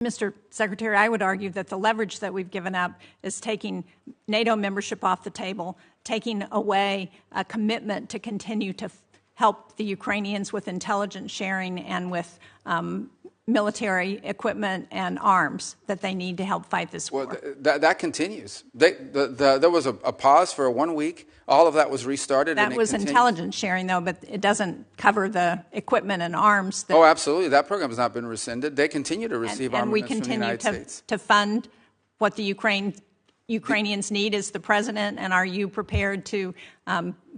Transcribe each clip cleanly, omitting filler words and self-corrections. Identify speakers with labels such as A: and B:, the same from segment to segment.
A: Mr. Secretary, I would argue that the leverage that we've given up is taking NATO membership off the table, taking away a commitment to continue to help the Ukrainians with intelligence sharing and with military equipment and arms that they need to help fight this war.
B: Well, that continues. There was a pause for 1 week. All of that was restarted.
A: That was intelligence sharing, though, but it doesn't cover the equipment and arms.
B: Oh, absolutely. That program has not been rescinded. They continue to receive armaments from the United States.
A: And we continue to fund what the Ukrainians need as the president, and are you prepared to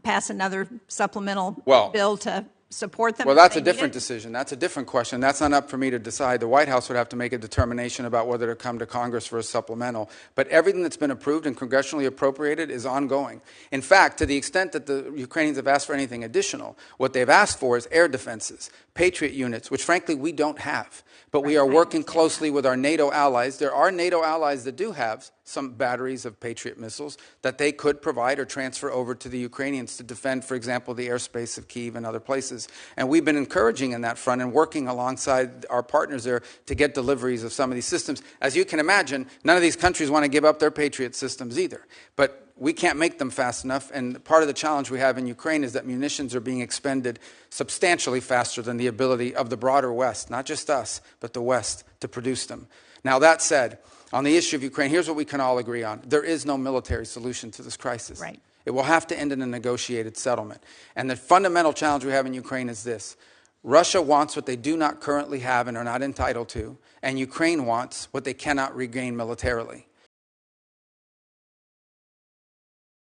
A: pass another supplemental bill to support them?
B: Well, that's a different decision. That's a different question. That's not up for me to decide. The White House would have to make a determination about whether to come to Congress for a supplemental. But everything that's been approved and congressionally appropriated is ongoing. In fact, to the extent that the Ukrainians have asked for anything additional, what they've asked for is air defenses, Patriot units, which frankly we don't have. But we are working closely with our NATO allies. There are NATO allies that do have some batteries of Patriot missiles that they could provide or transfer over to the Ukrainians to defend, for example, the airspace of Kyiv and other places. And we've been encouraging in that front and working alongside our partners there to get deliveries of some of these systems. As you can imagine, none of these countries want to give up their Patriot systems either. But we can't make them fast enough, and part of the challenge we have in Ukraine is that munitions are being expended substantially faster than the ability of the broader West, not just us, but the West, to produce them. Now, that said, on the issue of Ukraine, here's what we can all agree on. There is no military solution to this crisis.
A: Right.
B: It will have to end in a negotiated settlement. And the fundamental challenge we have in Ukraine is this. Russia wants what they do not currently have and are not entitled to, and Ukraine wants what they cannot regain militarily.